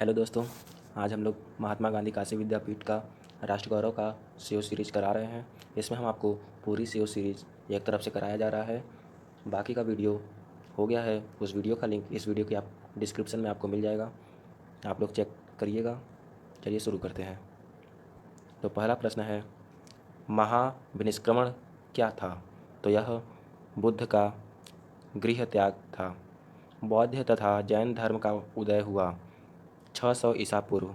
Hello दोस्तों। आज हम लोग महात्मा गांधी काशी विद्यापीठ का राष्ट्र गौरव का सीओ सीरीज करा रहे हैं। इसमें हम आपको पूरी सीओ सीरीज एक तरफ से कराया जा रहा है। बाकी का वीडियो हो गया है। उस वीडियो का लिंक इस वीडियो के आप डिस्क्रिप्शन में आपको मिल जाएगा, आप लोग चेक करिएगा। चलिए शुरू करते हैं। तो पहला प्रश्न है, महाविनिष्क्रमण क्या था? तो यह बुद्ध का गृह त्याग था। बौद्ध तथा जैन धर्म का उदय हुआ 600 ईसा पूर्व।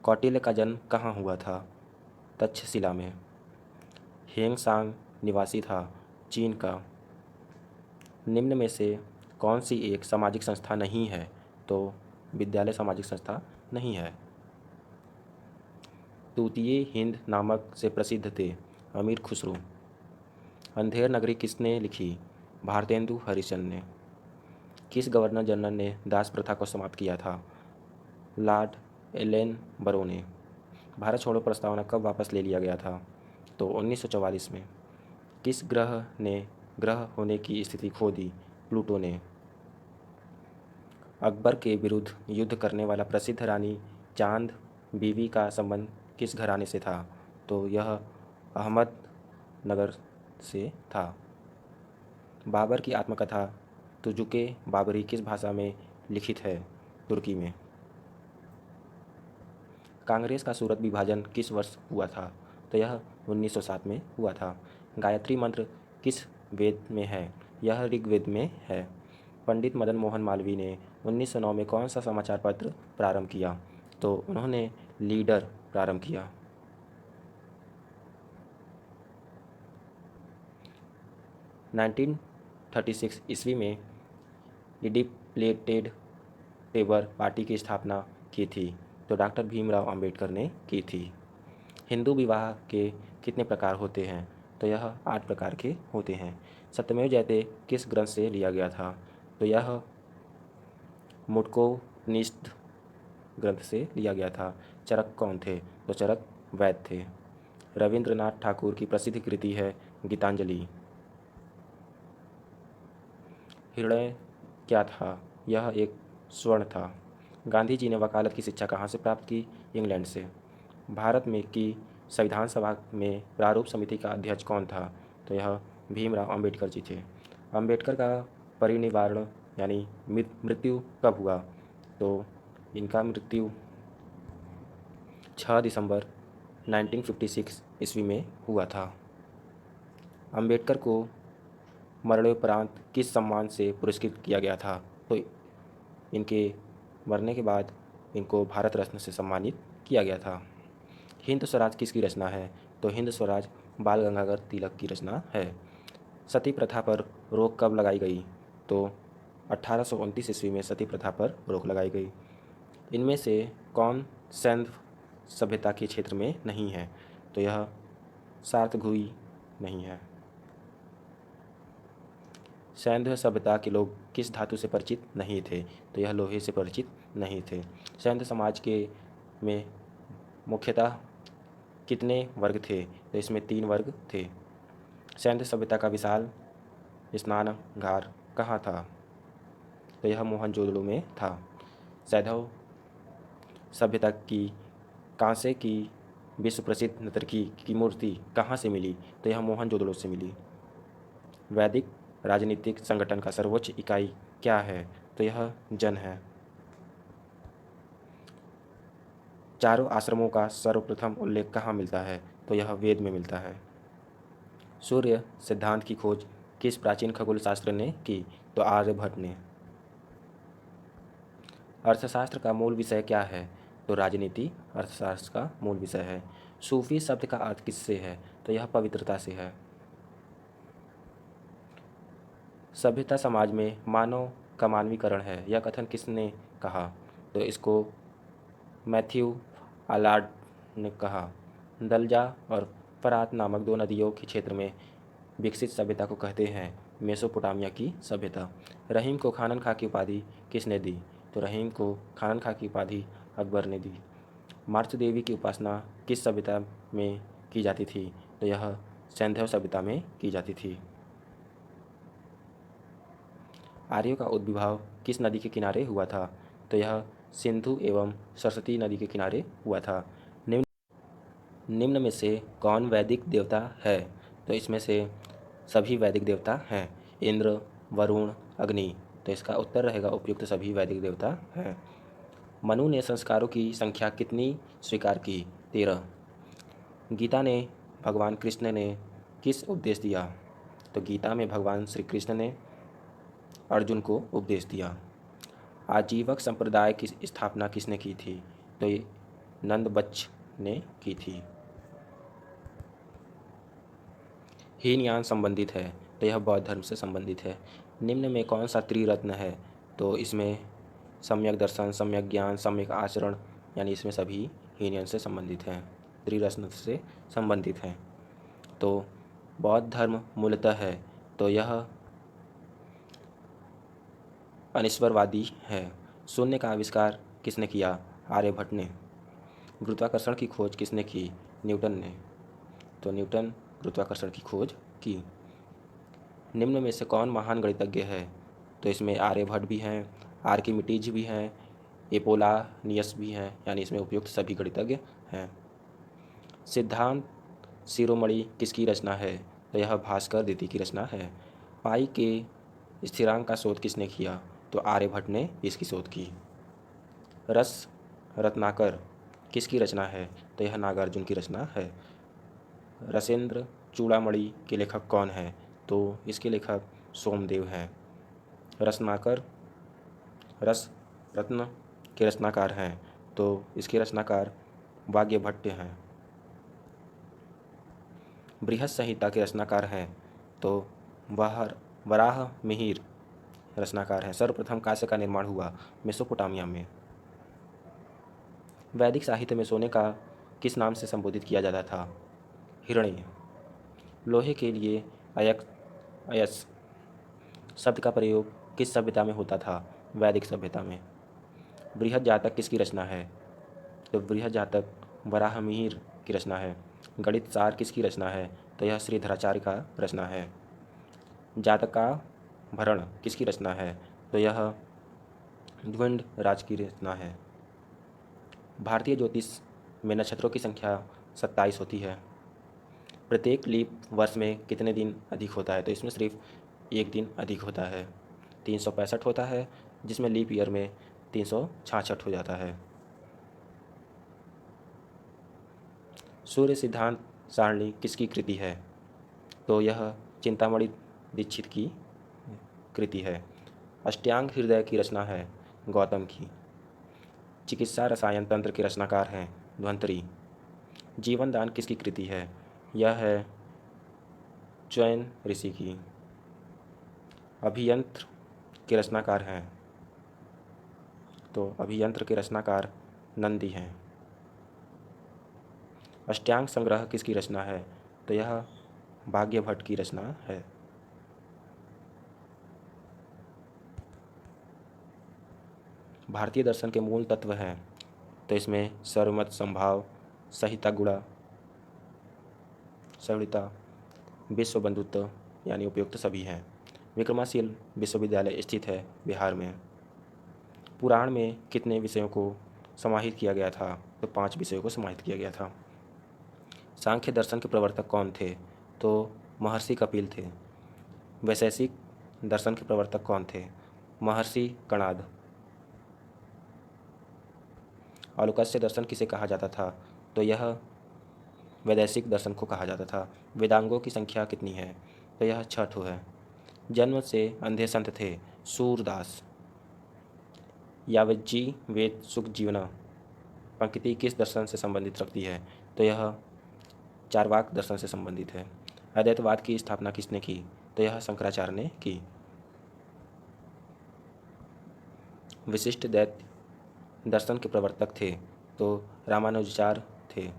कौटिल्य का जन्म कहाँ हुआ था? तक्षशिला में। हेंगसांग निवासी था चीन का। निम्न में से कौन सी एक सामाजिक संस्था नहीं है? तो विद्यालय सामाजिक संस्था नहीं है। तूतीय हिंद नामक से प्रसिद्ध थे अमीर खुसरो। अंधेर नगरी किसने लिखी? भारतेंदु हरिश्चंद्र ने। किस गवर्नर जनरल ने दास प्रथा को समाप्त किया था? लॉर्ड एलन बरो ने। भारत छोड़ो प्रस्तावना कब वापस ले लिया गया था? तो 1944 में। किस ग्रह ने ग्रह होने की स्थिति खो दी? प्लूटो ने। अकबर के विरुद्ध युद्ध करने वाला प्रसिद्ध रानी चांद बीवी का संबंध किस घराने से था? तो यह अहमदनगर से था। बाबर की आत्मकथा तुजुके बाबरी किस भाषा में लिखित है? तुर्की में। कांग्रेस का सूरत विभाजन किस वर्ष हुआ था? तो यह 1907 में हुआ था। गायत्री मंत्र किस वेद में है? यह ऋग्वेद में है। पंडित मदन मोहन मालवीय ने 1909 में कौन सा समाचार पत्र प्रारंभ किया? तो उन्होंने लीडर प्रारंभ किया। नाइनटीन 36 ईस्वी में इडिप्लेटेड टेबर पार्टी की स्थापना की थी। तो डॉक्टर भीमराव अंबेडकर ने की थी। हिंदू विवाह के कितने प्रकार होते हैं? तो यह 8 प्रकार के होते हैं। सत्यमेव जयते किस ग्रंथ से लिया गया था? तो यह मुंडकोपनिषद ग्रंथ से लिया गया था। चरक कौन थे? तो चरक वैद्य थे। रविंद्रनाथ ठाकुर की प्रसिद्ध कृति है गीतांजलि। हृदय क्या था? यह एक स्वर्ण था। गांधी जी ने वकालत की शिक्षा कहाँ से प्राप्त की? इंग्लैंड से। भारत में की संविधान सभा में प्रारूप समिति का अध्यक्ष कौन था? तो यह भीमराव अंबेडकर जी थे। अंबेडकर का परिनिर्वाण यानी मृत्यु कब हुआ? तो इनका मृत्यु 6 दिसंबर 1956 ईस्वी में हुआ था। अंबेडकर को मरणोपरांत किस सम्मान से पुरस्कृत किया गया था? तो इनके मरने के बाद इनको भारत रत्न से सम्मानित किया गया था। हिंद स्वराज किसकी रचना है? तो हिंद स्वराज बाल गंगाधर तिलक की रचना है। सती प्रथा पर रोक कब लगाई गई? तो 1829 ईस्वी में सती प्रथा पर रोक लगाई गई। इनमें से कौन सैंध सभ्यता के क्षेत्र में नहीं है? तो यह सार्तघुई नहीं है। सैंध सभ्यता के लोग किस धातु से परिचित नहीं थे? तो यह लोहे से परिचित नहीं थे। सैंध समाज के में मुख्यतः कितने वर्ग थे? तो इसमें 3 वर्ग थे। सैंध सभ्यता का विशाल स्नानागार कहाँ था? तो यह मोहनजोदड़ो में था। सैंधव सभ्यता की कांसे की विश्व प्रसिद्ध नर्तकी की मूर्ति कहाँ से मिली? तो यह मोहनजोदड़ो से मिली। वैदिक राजनीतिक संगठन का सर्वोच्च इकाई क्या है? तो यह जन है। चारों आश्रमों का सर्वप्रथम उल्लेख कहाँ मिलता है? तो यह वेद में मिलता है। सूर्य सिद्धांत की खोज किस प्राचीन खगोल शास्त्र ने की? तो आर्यभट्ट ने। अर्थशास्त्र का मूल विषय क्या है? तो राजनीति अर्थशास्त्र का मूल विषय है। सूफी शब्द का अर्थ किससे है? तो यह पवित्रता से है। सभ्यता समाज में मानव का मानवीकरण है, यह कथन किसने कहा? तो इसको मैथ्यू अलार्ड ने कहा। दलजा और फरात नामक 2 नदियों के क्षेत्र में विकसित सभ्यता को कहते हैं मेसोपोटामिया की सभ्यता। रहीम को खानन खा की उपाधि किसने दी? तो रहीम को खानन खा की उपाधि अकबर ने दी। मार्च देवी की उपासना किस सभ्यता में की जाती थी? तो यह सैंधव सभ्यता में की जाती थी। आर्यों का उद्भव किस नदी के किनारे हुआ था? तो यह सिंधु एवं सरस्वती नदी के किनारे हुआ था। निम्न में से कौन वैदिक देवता है? तो इसमें से सभी वैदिक देवता हैं, इंद्र, वरुण, अग्नि। तो इसका उत्तर रहेगा उपयुक्त सभी वैदिक देवता हैं। मनु ने संस्कारों की संख्या कितनी स्वीकार की? 13। गीता ने भगवान कृष्ण ने किस उपदेश दिया? तो गीता में भगवान श्री कृष्ण ने अर्जुन को उपदेश दिया। आजीवक संप्रदाय की स्थापना किसने की थी? तो ये नंदबच्च ने की थी। हीनयान संबंधित है, तो यह बौद्ध धर्म से संबंधित है। निम्न में कौन सा त्रिरत्न है? तो इसमें सम्यक दर्शन, सम्यक ज्ञान, सम्यक आचरण, यानी इसमें सभी हीनयान से संबंधित हैं, त्रिरत्न से संबंधित हैं। तो बौद्ध धर्म मूलतः है, तो यह अनिश्वरवादी है। शून्य का आविष्कार किसने किया? आर्यभट्ट ने। गुरुत्वाकर्षण की खोज किसने की? न्यूटन ने। तो न्यूटन गुरुत्वाकर्षण की खोज की। निम्न में से कौन महान गणितज्ञ है? तो इसमें आर्यभट्ट भी हैं, आर्किमिडीज भी हैं, एपोलानियस भी हैं, यानी इसमें उपयुक्त सभी गणितज्ञ हैं। सिद्धांत शिरोमणि किसकी रचना है? तो यह भास्कर द्वितीय की रचना है। पाई के स्थिरांक का शोध किसने किया? तो आर्यभट्ट ने इसकी शोध की। रस रत्नाकर किसकी रचना है? तो यह नागार्जुन की रचना है। रसेंद्र चूड़ामणि के लेखक कौन हैं? तो इसके लेखक सोमदेव हैं। रत्नाकर रस रत्न के रचनाकार हैं, तो इसके रचनाकार वाग्यभट्ट हैं। बृहत संहिता के रचनाकार हैं, तो वराह मिहिर रचनाकार हैं। सर्वप्रथम कांस्य का निर्माण हुआ मेसोपोटामिया में। वैदिक साहित्य में सोने का किस नाम से संबोधित किया जाता था? हिरण्य। लोहे के लिए अयस शब्द का प्रयोग किस सभ्यता में होता था? वैदिक सभ्यता में। बृहद जातक किसकी रचना है? तो बृहद जातक वराहमिहिर की रचना है। गणित सार किसकी रचना है? तो यह श्रीधराचार्य का रचना है। जातकाभरण किसकी रचना है? तो यह द्विंड राज की रचना है। भारतीय ज्योतिष में नक्षत्रों की संख्या 27 होती है। प्रत्येक लीप वर्ष में कितने दिन अधिक होता है? तो इसमें सिर्फ एक दिन अधिक होता है, 365 होता है, जिसमें लीप ईयर में 366 हो जाता है। सूर्य सिद्धांत सारणी किसकी कृति है? तो यह चिंतामणि दीक्षित की कृति है। अष्टांग हृदय की रचना है गौतम की। चिकित्सा रसायन तंत्र के रचनाकार हैं धन्वंतरी। जीवन दान किसकी कृति है? यह है च्वयन ऋषि की। अभियंत्र के रचनाकार हैं, तो अभियंत्र के रचनाकार नंदी हैं। अष्टांग संग्रह किसकी रचना है? तो यह भाग्यभट्ट की रचना है। भारतीय दर्शन के मूल तत्व हैं, तो इसमें सर्वमत संभाव, सहिता गुणा, सविता, विश्व बंधुत्व, यानी उपयुक्त सभी हैं। विक्रमाशील विश्वविद्यालय स्थित है बिहार में। पुराण में कितने विषयों को समाहित किया गया था? तो 5 विषयों को समाहित किया गया था। सांख्य दर्शन के प्रवर्तक कौन थे? तो महर्षि कपिल थे। वैशेषिक दर्शन के प्रवर्तक कौन थे? महर्षि कणाद। औलकस्य दर्शन किसे कहा जाता था? तो यह वैदेशिक दर्शन को कहा जाता था। वेदांगों की संख्या कितनी है? तो यह 6 है। जन्म से अंधे संत थे सूरदास। यावज्जी वेद सुख जीवना पंक्ति किस दर्शन से संबंधित रखती है? तो यह चारवाक दर्शन से संबंधित है। अद्वैतवाद की स्थापना किसने की? तो यह शंकराचार्य ने की। विशिष्ट द्वैत दर्शन के प्रवर्तक थे, तो रामानुजाचार्य थे।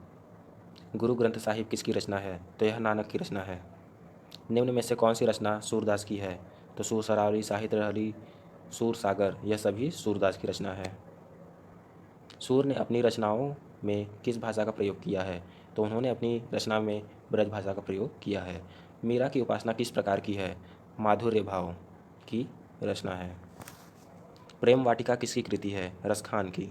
गुरु ग्रंथ साहिब किसकी रचना है? तो यह नानक की रचना है। निम्न में से कौन सी रचना सूरदास की है? तो सूर सरावली, साहित्य लहरी, सूर सागर, यह सभी सूरदास की रचना है। सूर ने अपनी रचनाओं में किस भाषा का प्रयोग किया है? तो उन्होंने अपनी रचना में ब्रज भाषा का प्रयोग किया है। मीरा की उपासना किस प्रकार की है? माधुर्य भाव की रचना है। प्रेम वाटिका किसकी कृति है? रसखान की।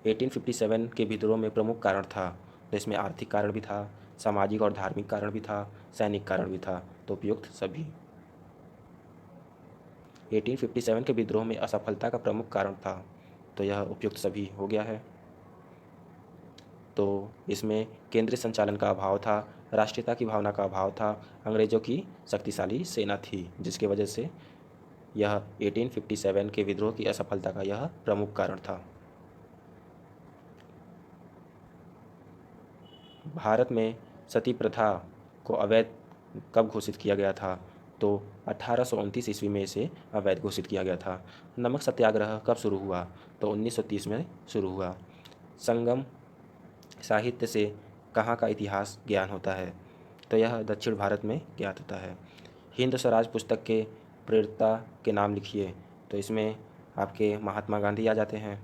1857 के विद्रोह में प्रमुख कारण था, तो इसमें आर्थिक कारण भी था, सामाजिक और धार्मिक कारण भी था, सैनिक कारण भी था, तो उपयुक्त सभी। 1857 के विद्रोह में असफलता का प्रमुख कारण था, तो यह उपयुक्त सभी हो गया है। तो इसमें केंद्रीय संचालन का अभाव था, राष्ट्रीयता की भावना का अभाव था, अंग्रेज़ों की शक्तिशाली सेना थी, जिसकी वजह से यह 1857 के विद्रोह की असफलता का यह प्रमुख कारण था। भारत में सती प्रथा को अवैध कब घोषित किया गया था? तो 1829 ईस्वी में इसे अवैध घोषित किया गया था। नमक सत्याग्रह कब शुरू हुआ? तो 1930 में शुरू हुआ। संगम साहित्य से कहाँ का इतिहास ज्ञान होता है? तो यह दक्षिण भारत में ज्ञात होता है। हिंद स्वराज पुस्तक के प्रेरता के नाम लिखिए, तो इसमें आपके महात्मा गांधी आ जाते हैं।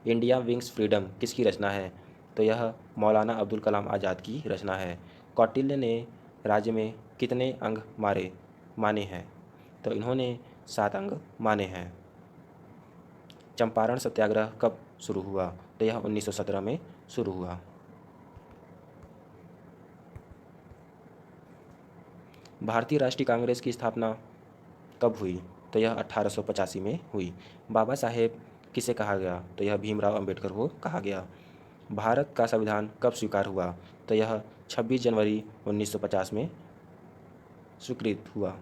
इंडिया विंग्स फ्रीडम किसकी रचना है? तो यह मौलाना अब्दुल कलाम आज़ाद की रचना है। कौटिल्य ने राज्य में कितने अंग माने हैं? तो इन्होंने 7 अंग माने हैं। चंपारण सत्याग्रह कब शुरू हुआ? तो यह 1917 में शुरू हुआ। भारतीय राष्ट्रीय कांग्रेस की स्थापना कब हुई? तो यह 1885 में हुई। बाबा साहेब किसे कहा गया? तो यह भीमराव अंबेडकर को कहा गया। भारत का संविधान कब स्वीकार हुआ? तो यह 26 जनवरी 1950 में स्वीकृत हुआ।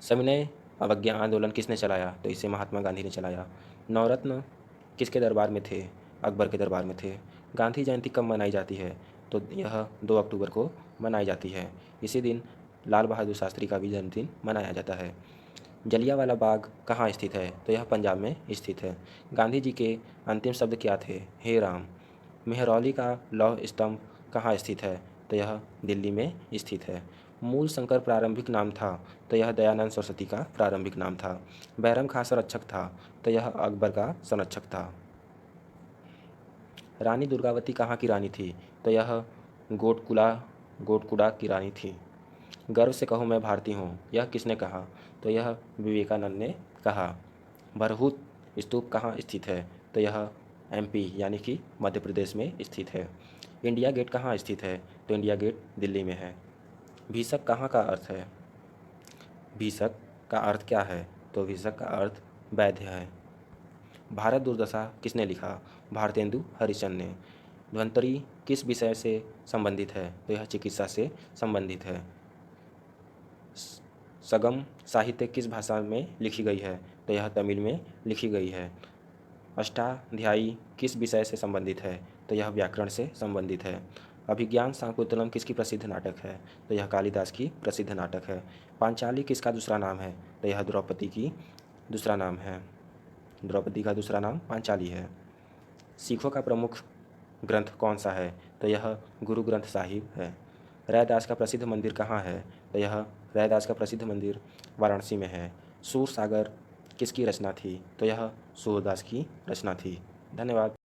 सविनय अवज्ञा आंदोलन किसने चलाया? तो इसे महात्मा गांधी ने चलाया। नवरत्न किसके दरबार में थे? अकबर के दरबार में थे। गांधी जयंती कब मनाई जाती है? तो यह 2 अक्टूबर को मनाई जाती है। इसी दिन लाल बहादुर शास्त्री का भी जन्मदिन मनाया जाता है। जलियांवाला बाग कहाँ स्थित है? तो यह पंजाब में स्थित है। गांधी जी के अंतिम शब्द क्या थे? हे राम। मेहरौली का लौह स्तंभ कहाँ स्थित है? तो यह दिल्ली में स्थित है। मूल शंकर प्रारंभिक नाम था, तो यह दयानंद सरस्वती का प्रारंभिक नाम था। बैरम खां संरक्षक था, तो यह अकबर का संरक्षक था। रानी दुर्गावती कहाँ की रानी थी? तो यह गोटकुड़ा की रानी थी। गर्व से कहो मैं भारतीय हूँ, यह किसने कहा? तो यह विवेकानंद ने कहा। भरहुत स्तूप कहाँ स्थित है? तो यह एमपी यानी कि मध्य प्रदेश में स्थित है। इंडिया गेट कहाँ स्थित है? तो इंडिया गेट दिल्ली में है। भीषक कहाँ का अर्थ है? भीषक का अर्थ क्या है? तो भीषक का अर्थ वैद्य है। भारत दुर्दशा किसने लिखा? भारतेंदु हरिश्चंद्र ने। धन्वंतरी किस विषय से संबंधित है? तो यह चिकित्सा से संबंधित है। सगम साहित्य किस भाषा में लिखी गई है? तो यह तमिल में लिखी गई है। अष्टाध्यायी किस विषय से संबंधित है? तो यह व्याकरण से संबंधित है। अभिज्ञान शाकुंतलम किसकी प्रसिद्ध नाटक है? तो यह कालिदास की प्रसिद्ध नाटक है। पांचाली किसका दूसरा नाम है? तो यह द्रौपदी की दूसरा नाम है। द्रौपदी का दूसरा नाम पांचाली है। सिखों का प्रमुख ग्रंथ कौन सा है? तो यह गुरु ग्रंथ साहिब है। रैदास का प्रसिद्ध मंदिर कहाँ है? तो यह रैदास का प्रसिद्ध मंदिर वाराणसी में है। सूर सागर किसकी रचना थी? तो यह सूरदास की रचना थी। धन्यवाद।